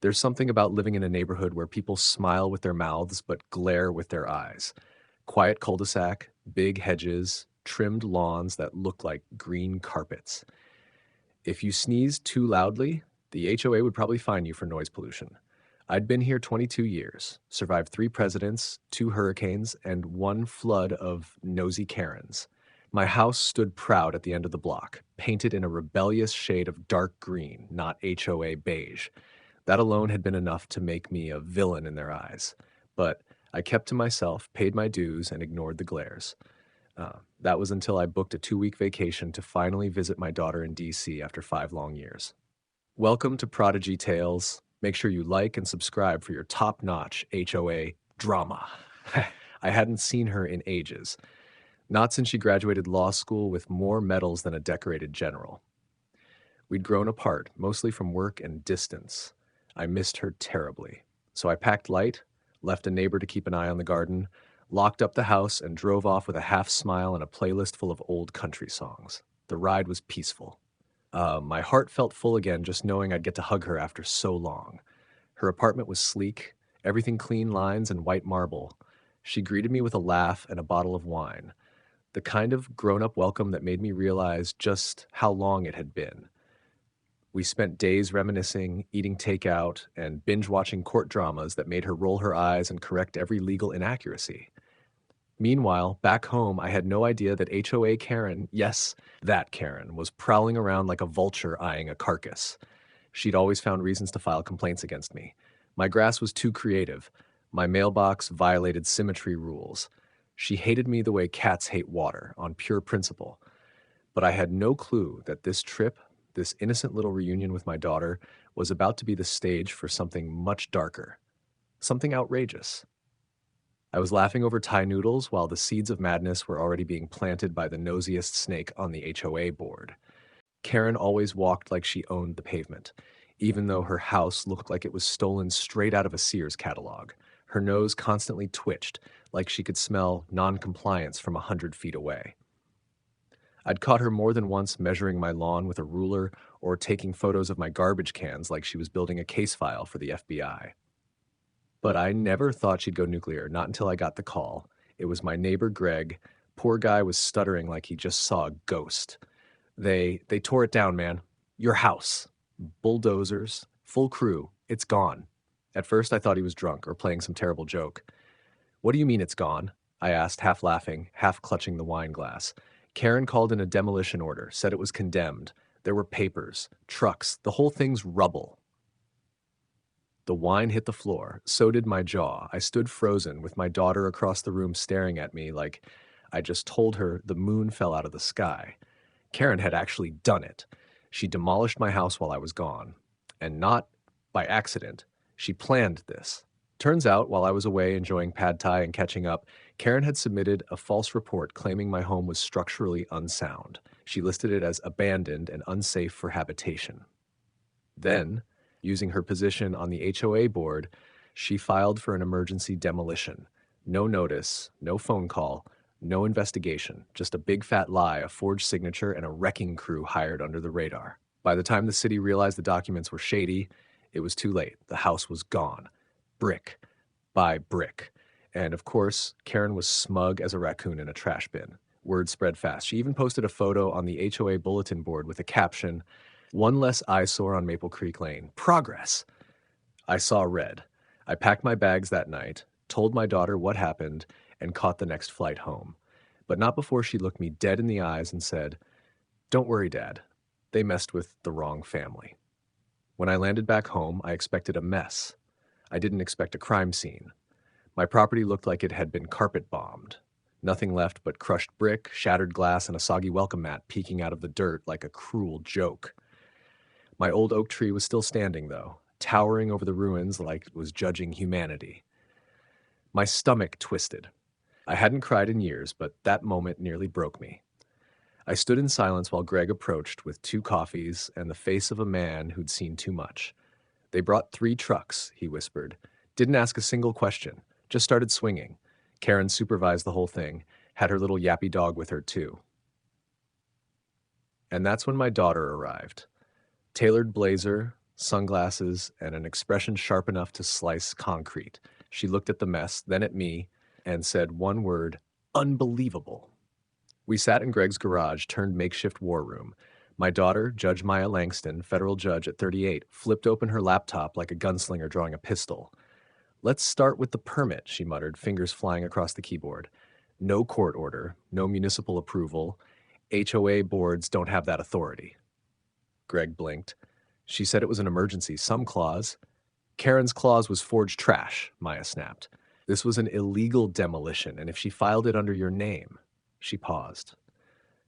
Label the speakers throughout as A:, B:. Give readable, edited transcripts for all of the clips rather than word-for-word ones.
A: There's something about living in a neighborhood where people smile with their mouths but glare with their eyes. Quiet cul-de-sac, big hedges, trimmed lawns that look like green carpets. If you sneezed too loudly, the HOA would probably fine you for noise pollution. I'd been here 22 years, survived 3 presidents, 2 hurricanes, and 1 flood of nosy Karens. My house stood proud at the end of the block, painted in a rebellious shade of dark green, not HOA beige. That alone had been enough to make me a villain in their eyes. But I kept to myself, paid my dues, and ignored the glares. That was until I booked a 2-week vacation to finally visit my daughter in DC after 5 long years. Welcome to Prodigy Tales. Make sure you like and subscribe for your top-notch HOA drama. I hadn't seen her in ages, not since she graduated law school with more medals than a decorated general. We'd grown apart, mostly from work and distance. I missed her terribly. So I packed light, left a neighbor to keep an eye on the garden, locked up the house, and drove off with a half smile and a playlist full of old country songs. The ride was peaceful. My heart felt full again just knowing I'd get to hug her after so long. Her apartment was sleek, everything clean lines and white marble. She greeted me with a laugh and a bottle of wine, the kind of grown-up welcome that made me realize just how long it had been. We spent days reminiscing, eating takeout, and binge-watching court dramas that made her roll her eyes and correct every legal inaccuracy. Meanwhile, back home, I had no idea that HOA Karen, yes, that Karen, was prowling around like a vulture eyeing a carcass. She'd always found reasons to file complaints against me. My grass was too creative. My mailbox violated symmetry rules. She hated me the way cats hate water, on pure principle. But I had no clue that this trip, this innocent little reunion with my daughter, was about to be the stage for something much darker, something outrageous. I was laughing over Thai noodles while the seeds of madness were already being planted by the nosiest snake on the HOA board. Karen always walked like she owned the pavement, even though her house looked like it was stolen straight out of a Sears catalog. Her nose constantly twitched, like she could smell non-compliance from 100 feet away. I'd caught her more than once measuring my lawn with a ruler or taking photos of my garbage cans like she was building a case file for the FBI. But I never thought she'd go nuclear, not until I got the call. It was my neighbor Greg. Poor guy was stuttering like he just saw a ghost. They tore it down, man. Your house. Bulldozers. Full crew. It's gone. At first I thought he was drunk or playing some terrible joke. What do you mean it's gone? I asked, half laughing, half clutching the wine glass. Karen called in a demolition order, said it was condemned. There were papers, trucks, the whole thing's rubble. The wine hit the floor. So did my jaw. I stood frozen with my daughter across the room staring at me like I just told her the moon fell out of the sky. Karen had actually done it. She demolished my house while I was gone. And not by accident. She planned this. Turns out, while I was away enjoying pad thai and catching up, Karen had submitted a false report claiming my home was structurally unsound. She listed it as abandoned and unsafe for habitation. Then, using her position on the HOA board, she filed for an emergency demolition. No notice, no phone call, no investigation, just a big fat lie, a forged signature, and a wrecking crew hired under the radar. By the time the city realized the documents were shady, it was too late. The house was gone. Brick by brick. And of course, Karen was smug as a raccoon in a trash bin. Word spread fast. She even posted a photo on the HOA bulletin board with a caption, "One less eyesore on Maple Creek Lane. Progress." I saw red. I packed my bags that night, told my daughter what happened, and caught the next flight home. But not before she looked me dead in the eyes and said, "Don't worry, Dad. They messed with the wrong family." When I landed back home, I expected a mess. I didn't expect a crime scene. My property looked like it had been carpet bombed. Nothing left but crushed brick, shattered glass, and a soggy welcome mat peeking out of the dirt like a cruel joke. My old oak tree was still standing, though, towering over the ruins like it was judging humanity. My stomach twisted. I hadn't cried in years, but that moment nearly broke me. I stood in silence while Greg approached with 2 coffees and the face of a man who'd seen too much. "They brought 3 trucks," he whispered. "Didn't ask a single question. Just started swinging." Karen supervised the whole thing, had her little yappy dog with her, too. And that's when my daughter arrived. Tailored blazer, sunglasses, and an expression sharp enough to slice concrete. She looked at the mess, then at me, and said one word, unbelievable. We sat in Greg's garage turned makeshift war room. My daughter, Judge Maya Langston, federal judge at 38, flipped open her laptop like a gunslinger drawing a pistol. Let's start with the permit, she muttered, fingers flying across the keyboard. No court order, no municipal approval. HOA boards don't have that authority. Greg blinked. She said it was an emergency, some clause. Karen's clause was forged trash, Maya snapped. This was an illegal demolition, and if she filed it under your name. She paused.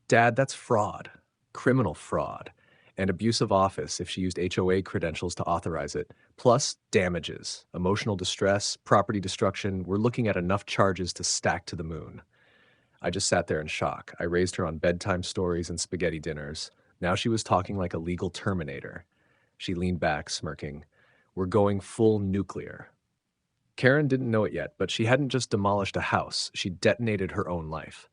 A: Dad, that's fraud. Criminal fraud. And abuse of office if she used HOA credentials to authorize it. Plus damages, emotional distress, property destruction. We're looking at enough charges to stack to the moon. I just sat there in shock. I raised her on bedtime stories and spaghetti dinners. Now she was talking like a legal terminator. She leaned back, smirking. We're going full nuclear. Karen didn't know it yet, but she hadn't just demolished a house. She detonated her own life.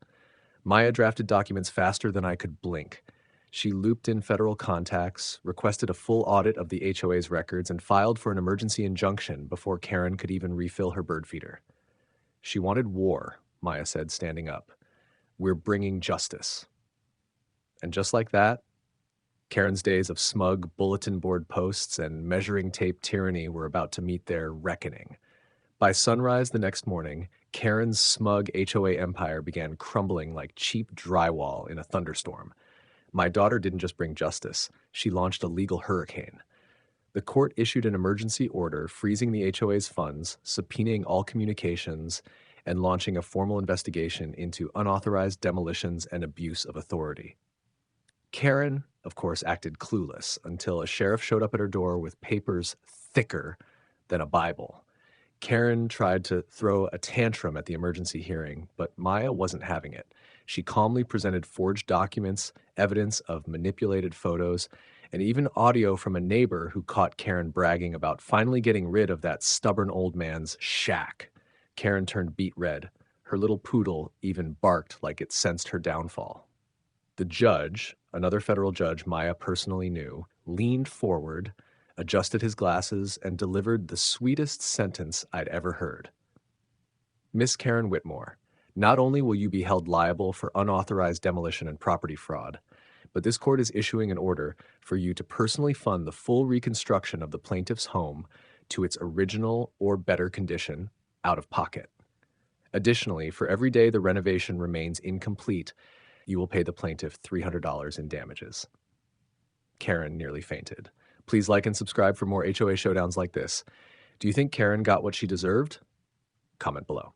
A: Maya drafted documents faster than I could blink. She looped in federal contacts, requested a full audit of the HOA's records, and filed for an emergency injunction before Karen could even refill her bird feeder. She wanted war, Maya said, standing up. We're bringing justice. And just like that, Karen's days of smug bulletin board posts and measuring tape tyranny were about to meet their reckoning. By sunrise the next morning, Karen's smug HOA empire began crumbling like cheap drywall in a thunderstorm. My daughter didn't just bring justice, she launched a legal hurricane. The court issued an emergency order freezing the HOA's funds, subpoenaing all communications, and launching a formal investigation into unauthorized demolitions and abuse of authority. Karen, of course, acted clueless until a sheriff showed up at her door with papers thicker than a Bible. Karen tried to throw a tantrum at the emergency hearing, but Maya wasn't having it. She calmly presented forged documents, evidence of manipulated photos, and even audio from a neighbor who caught Karen bragging about finally getting rid of that stubborn old man's shack. Karen turned beet red. Her little poodle even barked like it sensed her downfall. The judge, another federal judge Maya personally knew, leaned forward, adjusted his glasses, and delivered the sweetest sentence I'd ever heard. Miss Karen Whitmore, not only will you be held liable for unauthorized demolition and property fraud, but this court is issuing an order for you to personally fund the full reconstruction of the plaintiff's home to its original or better condition out of pocket. Additionally, for every day the renovation remains incomplete, you will pay the plaintiff $300 in damages. Karen nearly fainted. Please like and subscribe for more HOA showdowns like this. Do you think Karen got what she deserved? Comment below.